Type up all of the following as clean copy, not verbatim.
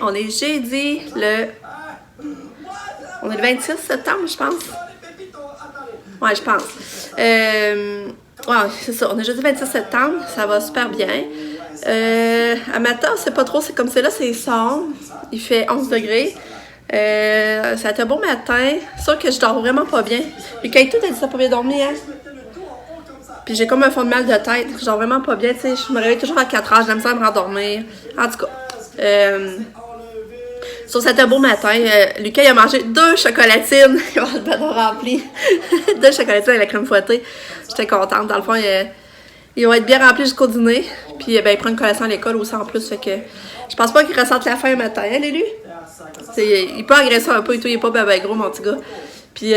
On est jeudi le... On est le 26 septembre, je pense. Ouais, je pense. Ouais, c'est ça. On est jeudi 26 septembre. Ça va super bien. À matin, c'est pas trop. C'est comme c'est là, c'est sombre. Il fait 11 degrés. Ça a été un beau matin. C'est sûr que je dors vraiment pas bien. Et quand tout a dit ça pas bien dormir, hein? Puis j'ai comme un fond de mal de tête. Je dors vraiment pas bien, tu sais. Je me réveille toujours à 4 heures. J'aime ça me rendormir. En tout cas. Sur cet beau matin, Lucas il a mangé 2 chocolatines. Il va le bâton rempli. 2 chocolatines avec la crème fouettée. J'étais contente. Dans le fond, il va être bien rempli jusqu'au dîner. Puis ben, il prend une collation à l'école aussi en plus. Fait que je pense pas qu'il ressente la faim le matin, hein, Lélu? Il peut agresser un peu et tout. Il est pas ben gros, mon petit gars. Puis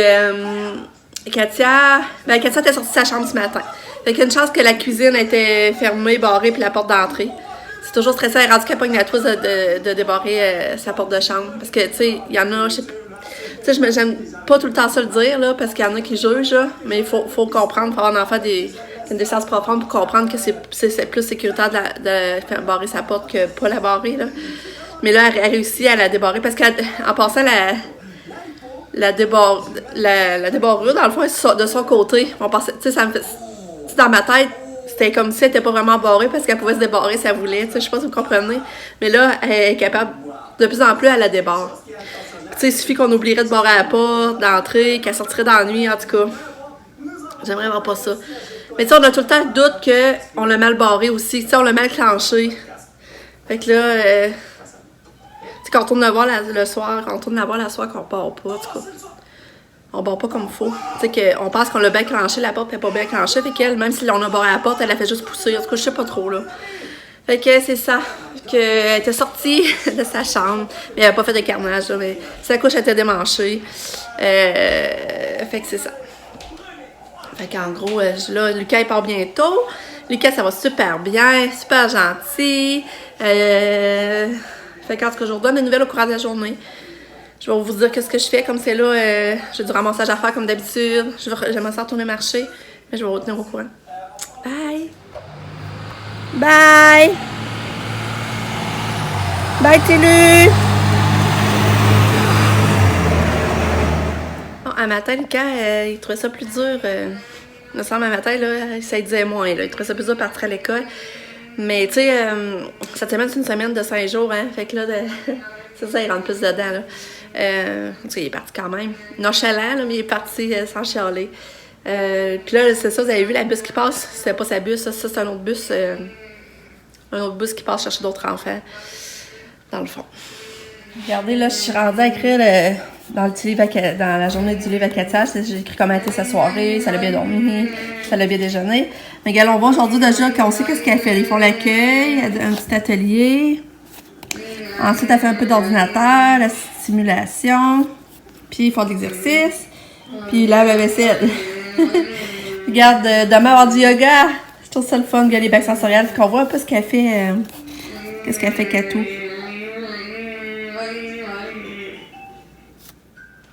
Katia était sortie de sa chambre ce matin. Fait qu'il y a une chance que la cuisine était fermée, barrée, puis la porte d'entrée. C'est toujours stressant. Elle est rendue qu'elle pogne la trousse de débarrer sa porte de chambre. Parce que, tu sais, il y en a, je sais pas. Tu sais, j'aime pas tout le temps ça le dire, là, parce qu'il y en a qui jugent, là, mais il faut comprendre, il faut avoir un enfant une décence profonde pour comprendre que c'est plus sécuritaire de faire barrer sa porte que pas la barrer, là. Mais là, elle réussit à la débarrer parce qu'en passant, la débarrure, dans le fond, est de son côté. On pensait, tu sais, ça me fait. Dans ma tête, c'était comme si elle n'était pas vraiment barrée parce qu'elle pouvait se débarrer si elle voulait. Je sais pas si vous comprenez. Mais là, elle est capable, de plus en plus, elle la débarre. Il suffit qu'on oublierait de barrer la porte, d'entrer, qu'elle sortirait dans la nuit, en tout cas. J'aimerais vraiment pas ça. Mais tu sais, on a tout le temps le doute qu'on l'a mal barré aussi. Tu sais, on l'a mal clenché. Fait que là, quand on tourne la voir le soir, quand on tourne la voir le soir, qu'on barre pas, en tout cas. On barre pas comme il faut. Tu sais, qu'on pense qu'on l'a bien clenché, la porte n'est pas bien clenchée. Fait qu'elle, même si on a barré la porte, elle a fait juste pousser. En tout cas, je sais pas trop, là. Fait que c'est ça. Elle était sortie de sa chambre. Mais elle n'a pas fait de carnage, là. Mais sa couche était démanchée. Fait que c'est ça. Fait qu'en gros, là, Lucas, il part bientôt. Lucas, ça va super bien, super gentil. Fait qu'en tout cas, je vous donne des nouvelles au courant de la journée. Je vais vous dire qu'est-ce que je fais. Comme c'est là, j'ai du ramassage à faire comme d'habitude. J'aimerais ça retourner marcher. Mais je vais vous tenir au courant. Bye! Bye! Bye, Télu! Bon, un matin, Lucas, il trouvait ça plus dur. Il me semble, un matin, là, ça disait moins. Là. Il trouvait ça plus dur de partir à l'école. Mais, tu sais, cette semaine, c'est une semaine de 5 jours, hein. Fait que là, c'est ça, il rentre plus dedans, là. En tout cas, il est parti quand même. Nonchalant, là, mais il est parti sans chialer. Puis là, c'est ça, vous avez vu la bus qui passe. C'était pas sa bus, ça c'est un autre bus. Un autre bus qui passe chercher d'autres enfants. Dans le fond. Regardez, là, je suis rendue à écrire dans la journée du livre à Katia. J'ai écrit comment était sa soirée, ça l'a bien dormi, ça l'a bien déjeuné. Mais regarde, on voit aujourd'hui déjà qu'on sait qu'est-ce qu'elle fait. Ils font l'accueil, un petit atelier. Ensuite, elle fait un peu d'ordinateur, la simulation. Puis, ils font de l'exercice. Puis, là, la vaisselle. Regarde, demain, avoir du yoga. Je trouve ça le fun, les bacs sensoriels. Qu'on voit un peu ce qu'elle fait. Qu'est-ce qu'elle fait, Katou.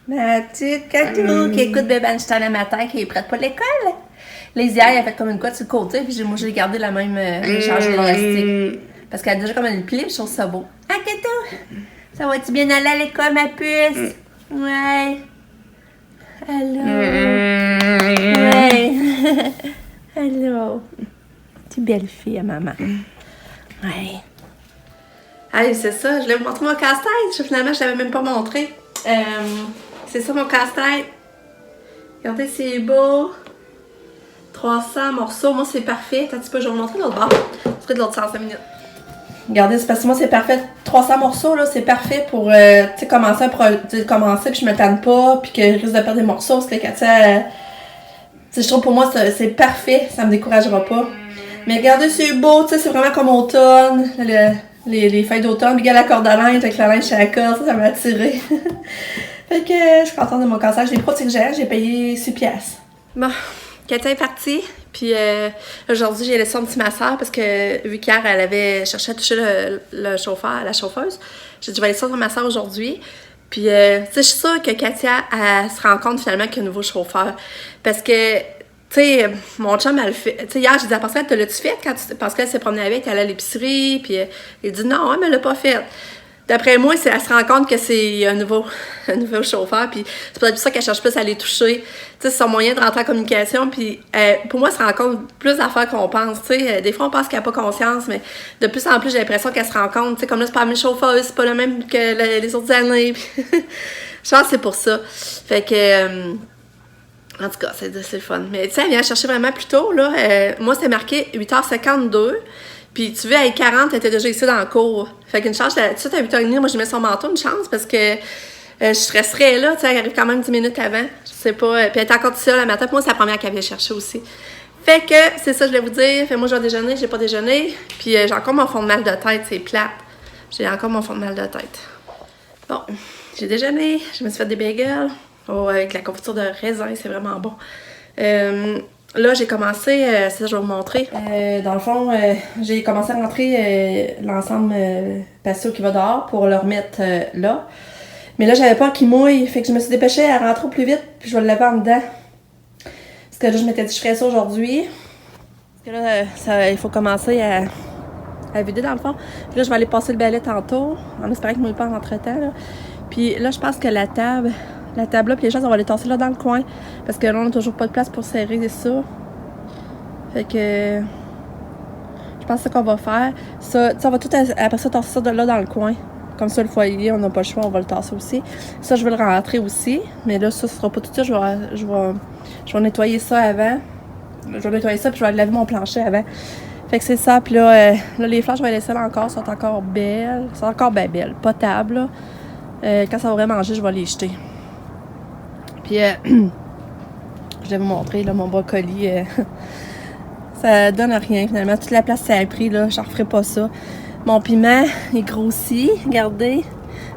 Ma petite Katou qui écoute Bébé Einstein le matin, qui est prête pour l'école. Les hier, elle a fait comme une couette sur le côté. Puis, moi, j'ai gardé la même. J'ai changé l'élastique. Parce qu'elle a déjà comme une plie, je trouve ça beau. Ah, Katou! Ça va-tu bien aller à l'école, ma puce? Ouais. Allô? Ouais. Allô? Tu belle fille à maman. Ouais. Hey, c'est ça, je voulais vous montrer mon casse-tête. Finalement, je ne l'avais même pas montré. C'est ça mon casse-tête. Regardez, c'est beau. 300 morceaux. Moi, c'est parfait. Attends, je vais vous montrer l'autre bord. Je ferai de l'autre sens 5 minutes. Regardez, c'est parce que moi, c'est parfait. 300 morceaux, là, c'est parfait pour commencer puis je me tanne pas, puis que je risque de perdre des morceaux. Parce que Katia, je trouve pour moi, c'est parfait. Ça me découragera pas. Mais regardez, c'est beau, c'est vraiment comme automne. Les feuilles d'automne. Puis regarde la corde à linge avec la linge chez la corde, ça m'a attiré. Fait que je suis contente de mon cassage. J'ai pris j'ai payé 6$. Bon, Katia est partie. Puis aujourd'hui, j'ai laissé un petit masseur parce que vu qu'hier, elle avait cherché à toucher la chauffeuse. J'ai dit, je vais laisser un masseur aujourd'hui. Puis, tu sais, je suis sûre que Katia, elle se rend compte finalement qu'il y a un nouveau chauffeur. Parce que, tu sais, mon chum, elle le fait. Tu sais, hier, j'ai dit à Pascal, te l'as-tu fait parce qu'elle s'est promenée avec, elle allait à l'épicerie. Puis, il dit non, mais elle l'a pas fait. D'après moi, elle se rend compte que c'est un nouveau chauffeur, puis c'est peut-être pour ça qu'elle cherche plus à les toucher. Tu sais, c'est son moyen de rentrer en communication, puis pour moi, elle se rend compte plus d'affaires qu'on pense, tu sais. Des fois, on pense qu'elle n'a pas conscience, mais de plus en plus, j'ai l'impression qu'elle se rend compte, tu sais, comme là, c'est pas la même chauffeuse, c'est pas le même que les autres années, je pense que c'est pour ça. Fait que, en tout cas, c'est le fun. Mais tu sais, elle vient chercher vraiment plus tôt, là. Moi, c'est marqué 8h52. Puis tu vois, à 40, elle était déjà ici dans le cours. Fait qu'une chance, tout de suite à 8h30, moi, je mets son manteau, une chance, parce que je resterais là, tu sais, elle arrive quand même 10 minutes avant. Je sais pas. Puis elle était encore seule le matin. Puis moi, c'est la première qu'elle vient chercher aussi. Fait que, c'est ça, je voulais vous dire. Fait moi, je vais déjeuner, j'ai pas déjeuné. Puis j'ai encore mon fond de mal de tête, c'est plate. J'ai encore mon fond de mal de tête. Bon, j'ai déjeuné, je me suis fait des bagels. Oh, avec la confiture de raisin, c'est vraiment bon. Là, j'ai commencé, c'est ça, je vais vous montrer. Dans le fond, j'ai commencé à rentrer l'ensemble patio qui va dehors pour le remettre là. Mais là, j'avais peur qu'il mouille, fait que je me suis dépêchée à rentrer au plus vite, puis je vais le laver en dedans. Parce que là, je m'étais dit que je ferais ça aujourd'hui. Parce que là, il faut commencer à vider dans le fond. Puis là, je vais aller passer le balai tantôt, en espérant qu'il ne mouille pas en entre-temps. Là. Puis là, je pense que la table là, puis les choses, on va les tasser là dans le coin. Parce que là, on n'a toujours pas de place pour serrer ça. Fait que... je pense que c'est ça qu'on va faire. Ça, on va tout après ça tasser ça de là dans le coin. Comme ça, le foyer, on n'a pas le choix, on va le tasser aussi. Ça, je vais le rentrer aussi. Mais là, ça, ce sera pas tout de suite. Je vais nettoyer ça avant. Je vais nettoyer ça, puis je vais laver mon plancher avant. Fait que c'est ça. Puis là, les fleurs, je vais les laisser là encore. Sont encore belles. Sont encore bien belles. Potables, là. Quand ça va vraiment manger, je vais les jeter. Puis, je vais vous montrer, là, mon brocoli. Ça donne rien, finalement. Toute la place, ça a pris, là. Je ne referai pas ça. Mon piment, il grossit. Regardez.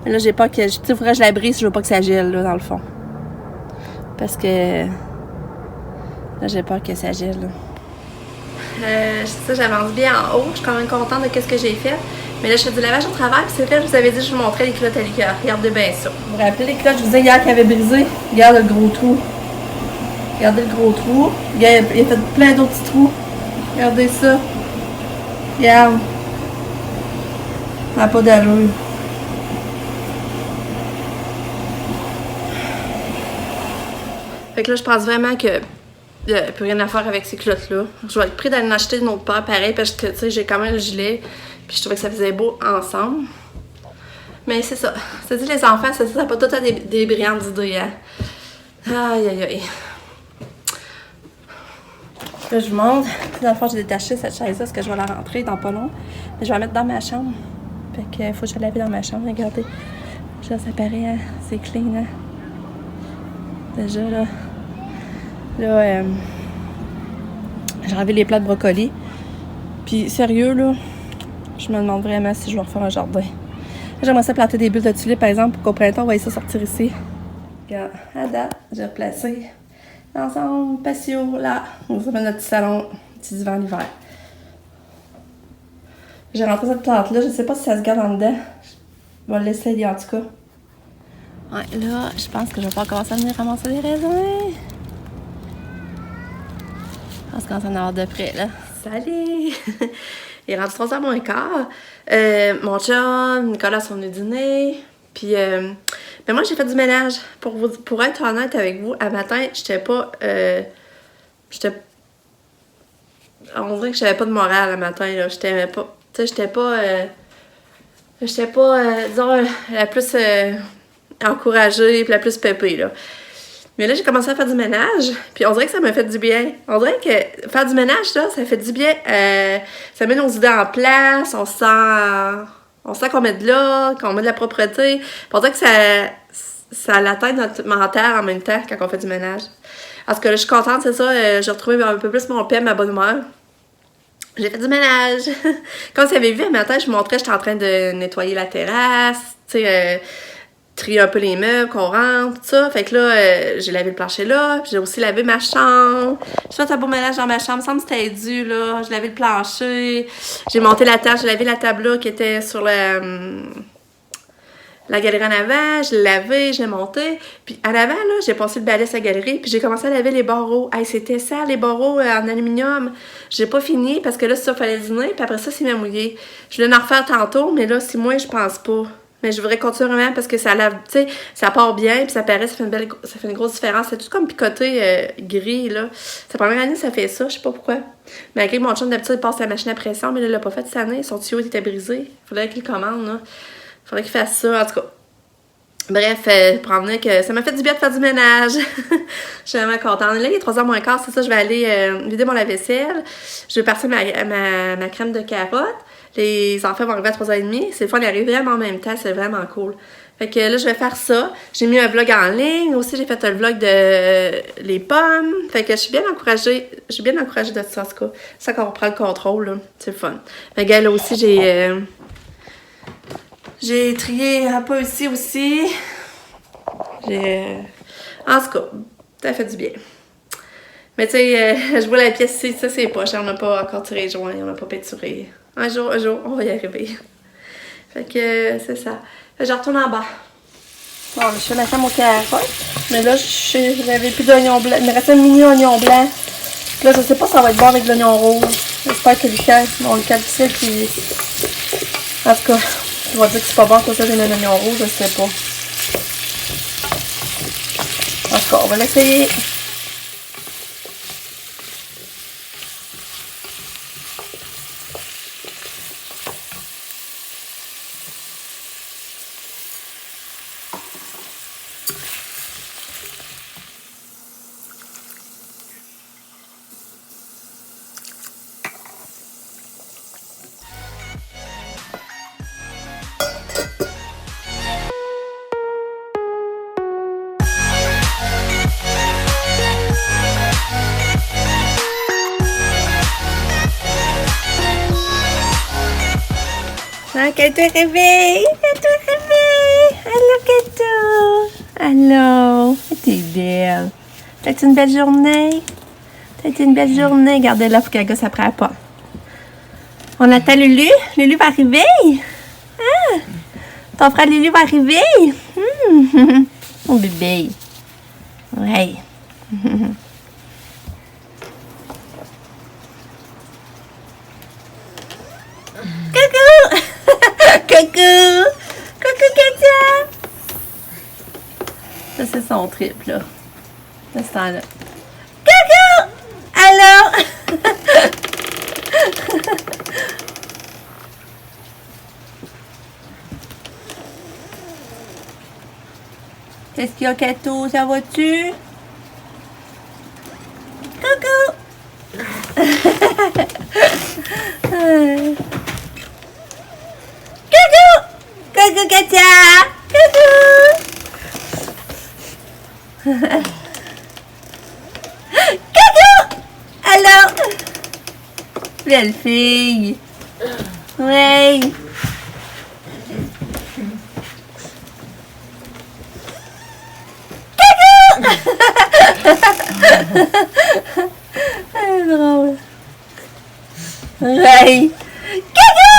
Mais là, j'ai pas que... Tu sais, il faudrait que je la brise. Je veux pas que ça gèle, là, dans le fond. Parce que... là, j'ai peur que ça gèle, là. Ça, j'avance bien en haut. Je suis quand même contente de ce que j'ai fait. Mais là, je fais du lavage au travers. Puis c'est vrai, je vous avais dit que je vous montrais les culottes à liqueur. Regardez bien ça. Vous vous rappelez les culottes, je vous disais hier qu'elles avaient brisé? Regarde le gros trou. Regardez le gros trou. Regarde, il a fait plein d'autres petits trous. Regardez ça. Regarde. Ça n'a pas d'allure. Fait que là, je pense vraiment que il n'y a plus rien à faire avec ces culottes-là. Je vais être prêt d'aller en acheter une autre paire pareil parce que, tu sais, j'ai quand même le gilet. Puis je trouvais que ça faisait beau ensemble. Mais c'est ça. Ça dit les enfants, ça n'a pas tout à des brillantes idées, hein. Aïe, aïe, aïe. Là, je vous montre. Dans le fond, j'ai détaché cette chaise-là parce que je vais la rentrer dans pas long. Mais je vais la mettre dans ma chambre. Fait que faut que je la lave dans ma chambre. Regardez. Là, ça paraît, hein. C'est clean, hein. Déjà, là. Là, j'ai enlevé les plats de brocoli. Puis, sérieux, là, je me demande vraiment si je vais refaire un jardin. J'aimerais ça planter des bulles de tulipes, par exemple, pour qu'au printemps, on va essayer de sortir ici. Regarde, à date, j'ai replacé l'ensemble patio, là. On va mettre notre petit salon, petit divan l'hiver. J'ai rentré cette plante-là, je sais pas si ça se garde en dedans. Je vais l'essayer, en tout cas. Ouais, là, je pense que je vais pas commencer à venir ramasser les raisins. Je pense qu'on s'en a hors de près, là. Salut! Il est rendu 3h moins quart. Mon chum, Nicolas sont venus dîner. Puis, mais moi, j'ai fait du ménage. Pour être honnête avec vous, à matin, j'étais pas... on dirait que j'avais pas de morale à matin, là. J'étais pas... Tu sais, j'étais pas, disons, la plus encouragée puis la plus pépée, là. Mais là, j'ai commencé à faire du ménage, puis on dirait que ça m'a fait du bien. On dirait que faire du ménage, là, ça fait du bien. Ça met nos idées en place, on sent qu'on met de là, qu'on met de la propreté. Puis on dirait que ça atteint notre mental en même temps quand on fait du ménage. Parce que là, je suis contente, c'est ça, j'ai retrouvé un peu plus mon paix, ma bonne humeur. J'ai fait du ménage. Comme vous avez vu, à matin, je vous montrais, j'étais en train de nettoyer la terrasse, tu sais, trier un peu les meubles, qu'on rentre, tout ça. Fait que là, j'ai lavé le plancher là, puis j'ai aussi lavé ma chambre. J'ai fait un beau ménage dans ma chambre, ça me semble que c'était dû, là. J'ai lavé le plancher, j'ai monté la table, j'ai lavé la table là qui était sur la galerie en avant, je l'ai lavé, je l'ai monté. Puis en avant, là, j'ai passé le balai sur la galerie, puis j'ai commencé à laver les barreaux. Hey, c'était ça, les barreaux en aluminium. J'ai pas fini parce que là, ça, fallait dîner, puis après ça, c'est m'a mouillé. Je voulais en refaire tantôt, mais là, si moi, je pense pas. Mais je voudrais continuer vraiment parce que ça lave, tu sais, ça part bien, puis ça paraît, ça fait une grosse différence. C'est tout comme picoté gris, là. C'est la première année que ça fait ça, je sais pas pourquoi. Malgré que mon chum, d'habitude, il passe la machine à pression, mais là, il l'a pas fait cette année. Son tuyau était brisé. Faudrait qu'il commande, là. Faudrait qu'il fasse ça, en tout cas. Bref, pour en venir que ça m'a fait du bien de faire du ménage. Je suis vraiment contente. Là, il est 3h moins quart, c'est ça, je vais aller vider mon lave-vaisselle. Je vais partir ma crème de carotte. Les enfants vont arriver à 3h30. C'est le fun, ils arrivent vraiment en même temps, c'est vraiment cool. Fait que là, je vais faire ça. J'ai mis un vlog en ligne. Aussi, j'ai fait un vlog de les pommes. Fait que je suis bien encouragée. Je suis bien encouragée de ça, en tout cas. C'est ça qu'on reprend le contrôle, là. C'est le fun. Fait que là aussi, j'ai trié un peu ici aussi. En tout cas, ça fait du bien. Mais tu sais, je vois la pièce ici, ça c'est poche. On n'a pas encore tiré les joints, on n'a pas peinturé. Un jour, on va y arriver. Fait que c'est ça. Je retourne en bas. Bon, je fais ma crème aux carottes. Mais là, j'avais plus d'oignon blanc. Il me restait un mini oignon blanc. Là, je sais pas si ça va être bon avec l'oignon rouge. J'espère que le calcul qui... En tout cas, je vais dire que c'est pas bon que ça, j'ai mis un oignon rouge, je sais pas. En tout cas, on va l'essayer. Ah, Kato est réveillé! Kato est réveillé! Allô, Kato! Allô! T'es belle! T'as été une belle journée? T'as été une belle journée? Regardez-la, faut qu'elle gosse après la pomme. On attend Lulu? Lulu va arriver? Ah! Ton frère Lulu va arriver? Mon bébé! Ouais! Coucou! Coucou! Coucou, Katia! Ça, c'est son trip, là. De ce temps-là. Coucou! Allô? Qu'est-ce qu'il y a, Kato? Ça va-tu? Coucou! Coucou! Coucou, Katia! Coucou! Coucou! Allô? Belle fille! Ouais! Coucou! C'est drôle. Ouais! Coucou!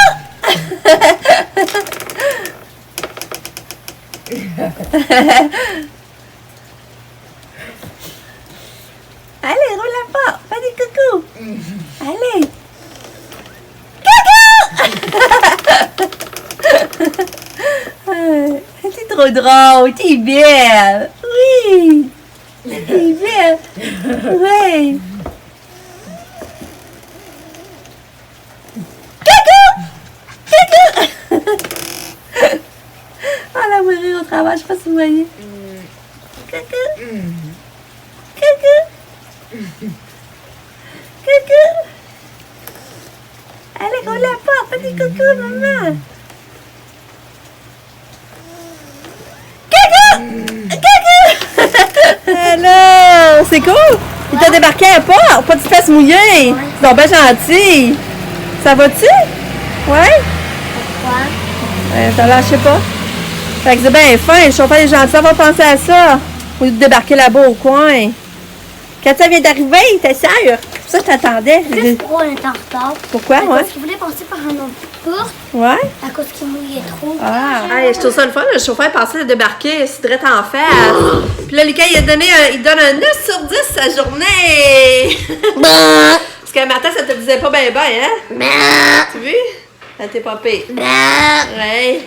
Allez, roule la porte. Fais des coucou. Allez. Coucou! C'est trop drôle. T'es belle. Oui. T'es belle. Oui. Coucou! Coucou! Oh, la mourir au travail, je sais pas si vous voyez. Coucou! Coucou! Coucou! Allez, roule la porte, fais des coucou, maman! Coucou! Coucou! Hello! C'est cool! Il t'a débarqué à la porte, pas de fesses mouillées! C'est donc bien gentil! Ça va-tu? Ouais? Pourquoi? T'as l'air, je sais pas. Fait que c'est bien fin, le chauffeur est gentil, on va penser à ça. Au lieu de débarquer là-bas au coin. Katia vient d'arriver, t'es sûre? C'est pour ça que je t'attendais. Juste pourquoi on est en retard? Pourquoi, ouais? Parce qu'il voulait passer par un autre porte. Ouais? À cause qu'il mouillait trop. Ah! Hey, je trouve ça le fun, le chauffeur pensait de débarquer, c'est direct en face. Puis là, Lucas, il donne un 9 sur 10 sa journée. Parce qu'un matin, ça te disait pas ben, hein? Tu as vu? Ça t'est pas pire. Ouais.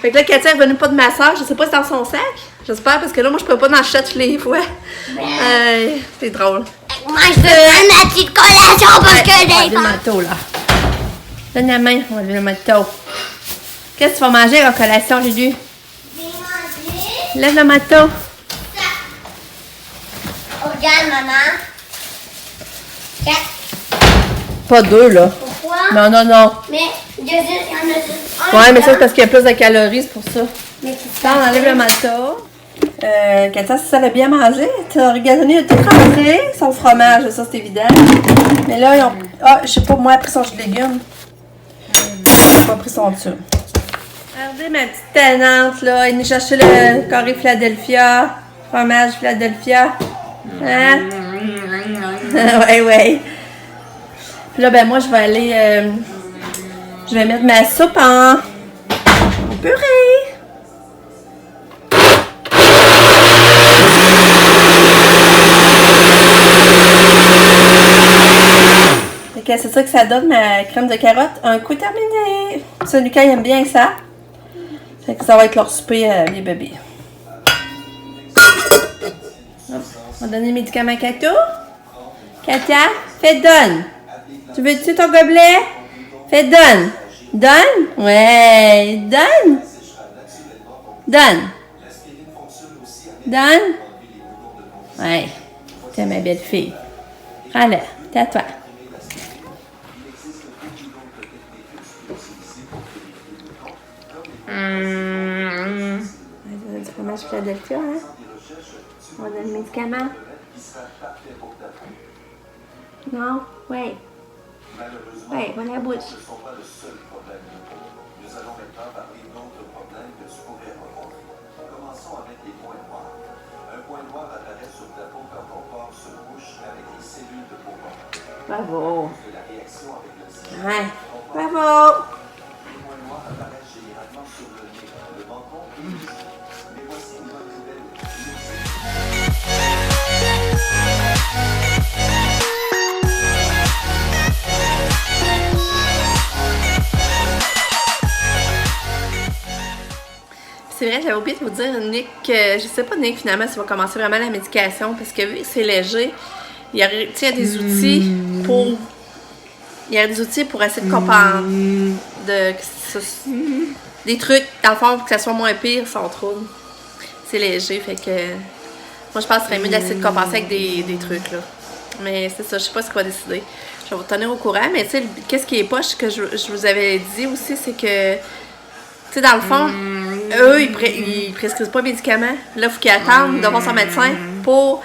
Fait que là, Katia est venue pas de ma soeur. Je sais pas si c'est dans son sac. J'espère, parce que là, moi, je peux pas dans le chat tous les fois. C'est drôle. Moi, je veux ma petite collation parce que On va des lever le manteau, là. Donne la main, on va lever le manteau. Qu'est-ce que tu vas manger en collation, Lulu? Lève le manteau. Regarde, maman. Pas deux, là. Pourquoi? Non, non, non. Mais il y en a juste un. Ouais, mais ça, c'est parce qu'il y a plus de calories, c'est pour ça. Mais c'est Ça, on enlève le manteau. Katia, si ça avait bien mangé, t'as regardé, tout rentré, son fromage, ça, c'est évident. Mais là, ils ont... Ah, je sais pas, moi, pris son jus de légumes. J'ai pas pris son dessus. Regardez ma petite tannante, là. Elle est venue chercher le curry Philadelphia. Fromage Philadelphia. Hein? Ouais, ouais. Puis là, ben, moi, je vais aller... je vais mettre ma soupe en purée. C'est ça que ça donne, ma crème de carotte. Un coup terminé. Ça, Lucas, il aime bien ça. Fait que ça va être leur souper, les bébés. Hop. On va donner le médicament à Kato. Katia, fais donne. Tu veux-tu ton gobelet? Fais donne. Donne? Ouais. Donne. Donne. Donne. Ouais. T'es ma belle fille. Prends-le. T'es à toi. Du fromage Philadelphia, hein? On va donner le médicament. Non? Oui. Oui, voilà la bouche. Bravo. Ouais. Bravo. C'est vrai, j'avais oublié de vous dire, Nick, je sais pas, Nick, finalement, s'il va commencer vraiment la médication, parce que vu que c'est léger, il y a des outils pour... Il y a des outils pour essayer de compenser, des trucs, dans le fond, pour que ça soit moins pire, sans trouble. C'est léger, fait que... Moi, je pense que ce serait mieux d'essayer de compenser avec des trucs, là. Mais c'est ça, je sais pas ce qu'on va décider. Je vais vous tenir au courant, mais tu sais, qu'est-ce qui est poche que je vous avais dit aussi, c'est que... Tu sais, dans le fond, eux, ils prescrivent pas de médicaments. Là, il faut qu'ils attendent de voir son médecin pour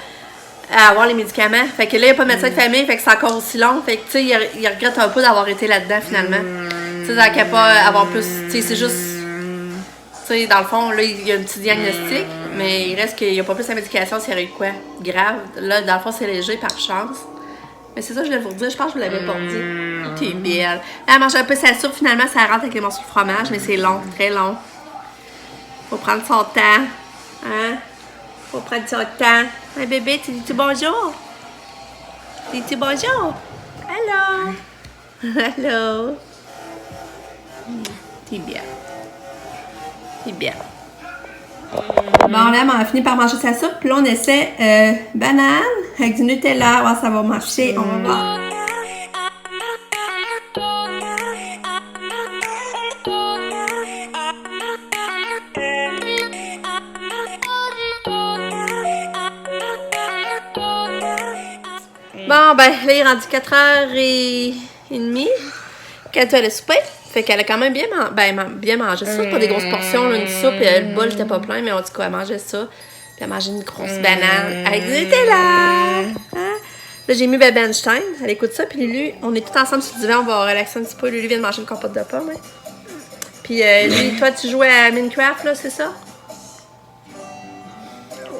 avoir les médicaments. Fait que là, il n'y a pas de médecin de famille, fait que c'est encore aussi long. Fait que, tu sais, ils regrettent un peu d'avoir été là-dedans, finalement. Tu sais, dans qu'à pas avoir plus... Tu sais, c'est juste... Tu sais, dans le fond, là, il y a un petit diagnostic, mais il reste qu'il n'y a pas plus de médication s'il y aurait eu quoi grave. Là, dans le fond, c'est léger, par chance. Mais c'est ça que je voulais vous dire. Je pense que je vous l'avais pas dit. T'es belle. Elle mange un peu sa soupe. Finalement, ça rentre avec les morceaux de fromage, mais c'est long, très long. Faut prendre son temps. Hein? Faut prendre son temps. Hey, bébé, tu dis-tu bonjour? Dis-tu bonjour? Allô? Allô? T'es bien. T'es bien. Bon, là, on a fini par manger sa soupe. Puis là, on essaie banane avec du Nutella. Ouais, ça va marcher. On va voir. Bon, ben, là, il est rendu 4h30. Quand tu as le souper. Fait qu'elle a quand même bien mangé ça. Pas des grosses portions, là, une soupe. Et le bol n'était pas plein, mais on dit qu'elle mangeait ça. Puis elle a mangé une grosse banane avec du Nutella. Hein? Là, j'ai mis Baby Einstein. Elle écoute ça. Puis Lulu, on est tous ensemble sur le divan. On va relaxer un petit peu. Lulu vient de manger une compote de pomme. Hein? Puis lui, toi, tu jouais à Minecraft, là, c'est ça?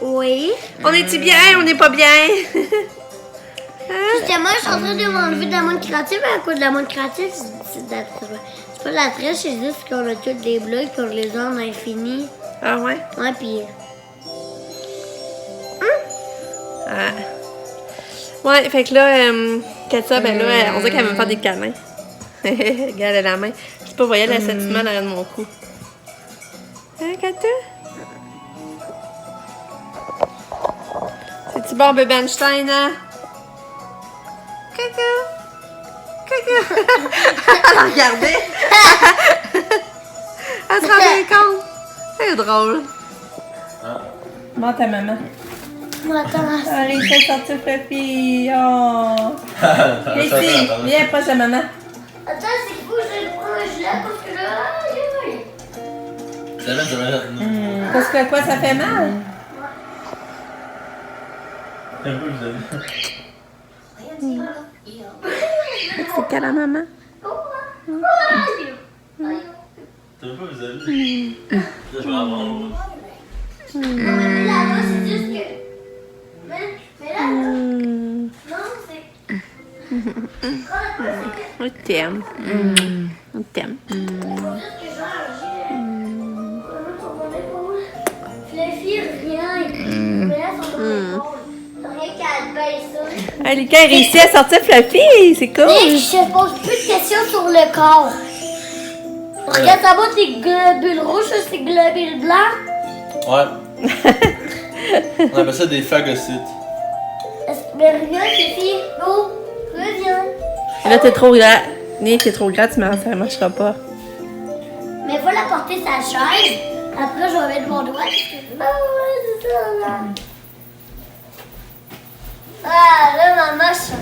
Oui. On est-tu bien? On n'est pas bien? Justement, je suis en train de m'enlever de la montre créative. À cause de la montre créative, c'est pas de la triche, c'est juste qu'on a tous des blocs, qu'on les a en infini. Ah ouais? Ouais, puis... Ah. Ouais, fait que là, Katia, ben là, on dirait qu'elle veut me faire des câlins. Regarde la main. Je sais pas, vous voyez l'assentiment derrière de mon cou. toi? C'est-tu bon, bébé Einstein, hein? Coucou! Coucou! Elle a regardé! Elle se rendait compte! C'est drôle! Montre ta maman. Attends. Ah, réussi à sortir Fluffy. Oh. Ici, viens proche de maman. Attends, c'est fou, je prends un gilet parce que là. Ça va. Parce que quoi, ça fait mal? Un peu, vous avez. C'est qu'à la maman. T'as pas, vous avez. Là, je vais avoir l'autre. Mais là-bas, c'est juste que. Mais là, non, c'est. On t'aime. On t'aime. C'est juste que genre, Fluffy, rien. Mais là, son rien qu'à baisser ça. Ah, Lucas a réussi à sortir Fluffy! C'est cool! Nick, je pose plus de questions sur le corps. Regarde ta boîte, les globules rouges, ça, c'est globules blancs. Ouais. On appelle ça des phagocytes. Mais regarde, Fifi. Oh, reviens. Là, t'es trop grand. Nick, t'es trop grand, ça marchera pas. Mais faut la porter sa chaise. Après, je vais mettre mon doigt. C'est ça, là. Ah, là, maman, ça.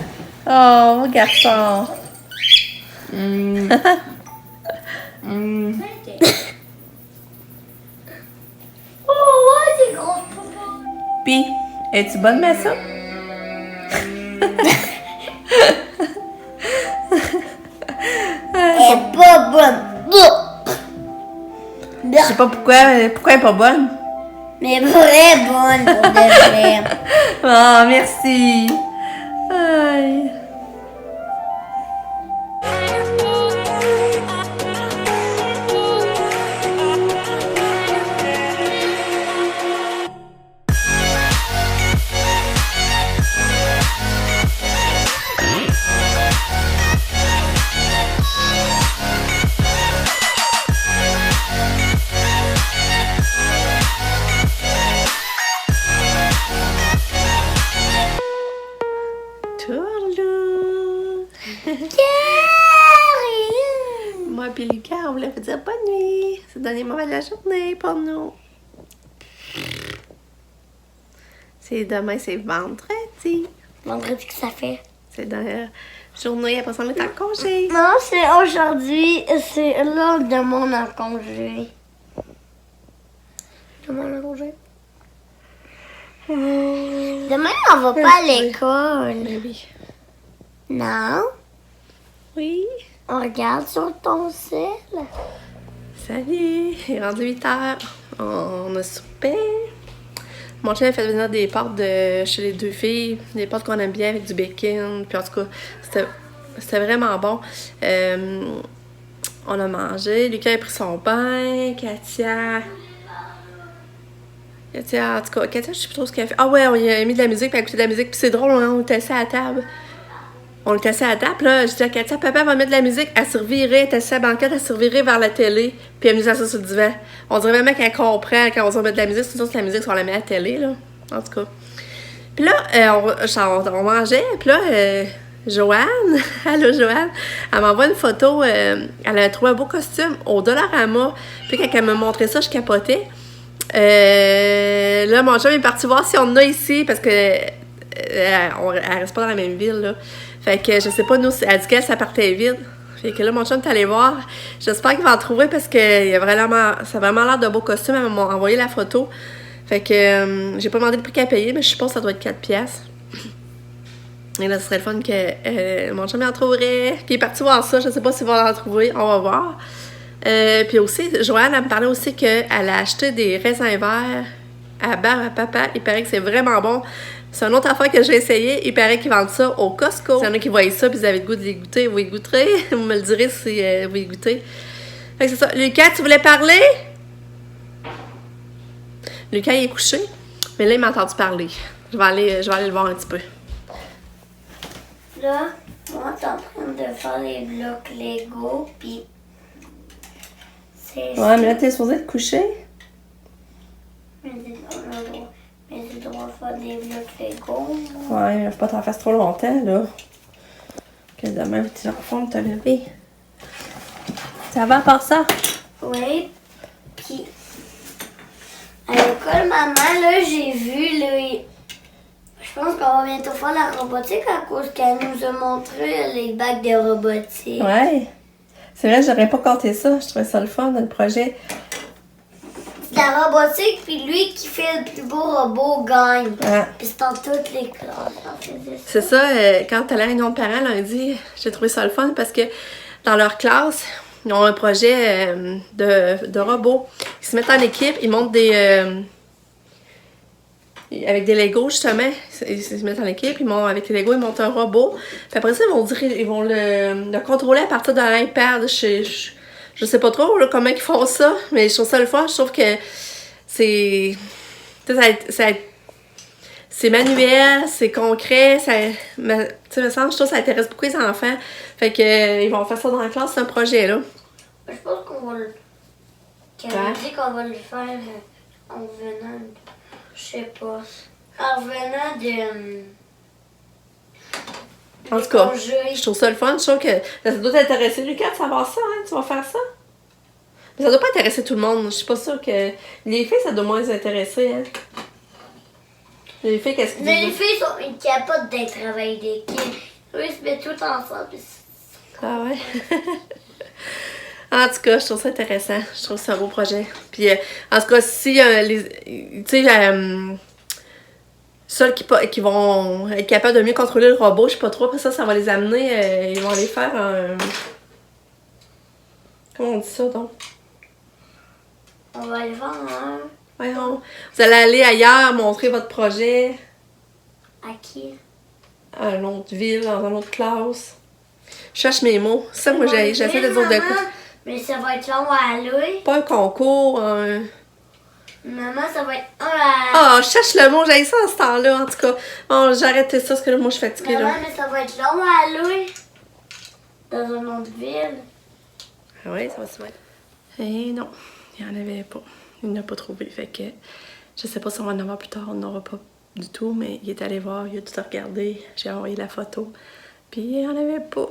Oh, mon garçon. Oh, ouais, c'est gros. Puis, es-tu bonne, mais ça? Elle est pas bonne. Je sais pas pourquoi elle est pas bonne. Mais vraie bonne pour de vrai. Oh, merci. Aïe. Tourlou! Moi et Lucas, on voulait vous dire bonne nuit. C'est le dernier moment de la journée pour nous. C'est demain, c'est vendredi. Vendredi que ça fait. C'est dans la journée, après ça, on est en congé. Non, c'est aujourd'hui. C'est là de mon en congé. Demain en congé. Demain, on va pas à l'école. Ben oui. Non? Oui. On regarde sur ton sel. Salut! Il est rendu 8 h. On a soupé. Mon chien a fait venir des pâtes de chez les deux filles. Des pâtes qu'on aime bien avec du bacon. Puis en tout cas, c'était vraiment bon. On a mangé. Lucas a pris son pain. Katia, en tout cas, Katia, je sais plus trop ce qu'elle a fait. Ah ouais, on y a mis de la musique, puis elle a écouté de la musique. Puis c'est drôle, on était assis à la table. On était assis à la table, là. Je dis à Katia, papa va mettre de la musique. Elle se revirait, elle était assise à la banquette, elle se revirait vers la télé. Puis elle nous a ça sur le divan. On dirait vraiment qu'elle comprend quand on va mettre de la musique. C'est sûr que la musique, on la met à la télé, là. En tout cas. Puis là, on mangeait. Puis là, Joanne, allô Joanne, elle m'envoie une photo. Elle a trouvé un beau costume au Dollarama. Puis quand elle m'a montré ça, je capotais. Là, mon chum est parti voir si on en a ici parce que elle reste pas dans la même ville, là. Fait que je sais pas, nous, elle dit qu'elle, ça partait vide. Fait que là, mon chum est allé voir. J'espère qu'il va en trouver parce que ça a vraiment l'air de beau costume. Elle m'a envoyé la photo. Fait que j'ai pas demandé le prix qu'elle a payé, mais je suppose que ça doit être 4 piastres. Et là, ce serait le fun que mon chum en trouverait. Puis il est parti voir ça. Je sais pas s'il va en trouver. On va voir. Puis aussi, Joanne, elle me parlait aussi qu'elle a acheté des raisins verts à Barbe à Papa. Il paraît que c'est vraiment bon. C'est une autre affaire que j'ai essayé. Il paraît qu'ils vendent ça au Costco. S'il y en a qui voient ça, puis vous avez le goût de les goûter, vous y goûterez. Vous me le direz si vous y goûtez. Fait que c'est ça. Lucas, tu voulais parler? Lucas, il est couché. Mais là, il m'a entendu parler. Je vais aller le voir un petit peu. Là, moi, t'es en train de faire les blocs Lego, puis c'est Ouais, mais là, t'es supposé te coucher. Mais c'est droit de faire des blocs Lego. Ouais, mais faut pas t'en faire trop longtemps, là. Que demain, tes enfants vont te lever. Ça va à part ça? Oui. Puis, à l'école, maman, là, j'ai vu, là, je pense qu'on va bientôt faire la robotique à cause qu'elle nous a montré les bacs de robotique. Ouais. C'est vrai, j'aurais pas compté ça. Je trouvais ça le fun dans le projet. C'est la robotique, puis lui qui fait le plus beau robot gagne. Ah. Puis c'est dans toutes les classes. on faisait ça. C'est ça, quand t'allais à la réunion de parents lundi, j'ai trouvé ça le fun parce que dans leur classe, ils ont un projet de robot. Ils se mettent en équipe, ils montent des... avec des Legos, justement. Ils se mettent en équipe, avec les Legos, ils montent un robot. Puis après ça, ils vont le contrôler à partir d'un iPad. Je sais pas trop là, comment ils font ça, mais je trouve ça le fun. Je trouve que c'est... C'est manuel, c'est concret, tu sais, me semble, je trouve que ça intéresse beaucoup les enfants. Fait que ils vont faire ça dans la classe, c'est un projet, là. Je pense qu'on va le... Qu'elle a dit qu'on va le faire en venant... Je sais pas. En venant de... En tout cas, congés. je trouve ça le fun. Je trouve que ça doit t'intéresser, Lucas, de savoir ça, hein? Tu vas faire ça. Mais ça doit pas intéresser tout le monde. Je suis pas sûre que... Les filles, ça doit moins les intéresser, hein? Les filles, qu'est-ce qu'ils Mais les disent? filles sont incapables d'un travail d'équipe. Eux, ils se mettent tout ensemble. Puis Ah ouais? En tout cas, je trouve ça intéressant. Je trouve que c'est un beau projet. Puis, en tout cas, si tu sais, ceux qui vont être capables de mieux contrôler le robot, je sais pas trop, après ça va les amener, ils vont aller faire un... Comment on dit ça, donc? on va aller voir un... Voyons. Vous allez aller ailleurs, montrer votre projet À qui? à une autre ville, dans une autre classe. Je cherche mes mots. Ça, moi, j'essaie de dire de quoi. Mais ça va être long à aller. Pas un concours, un... Maman, ça va être un à... Ah, je cherche le mot, j'ai ça à ce temps-là, en tout cas. Bon, j'arrête ça, parce que là, moi, je suis fatiguée, Maman, là. mais ça va être long à aller. Dans une autre ville. Ah ouais, ça va se mettre. Eh non, il n'y en avait pas. Il n'a pas trouvé, fait que... Je sais pas si on va en avoir plus tard, on n'en aura pas du tout, mais il est allé voir, il a tout regardé, j'ai envoyé la photo, puis il n'y en avait pas.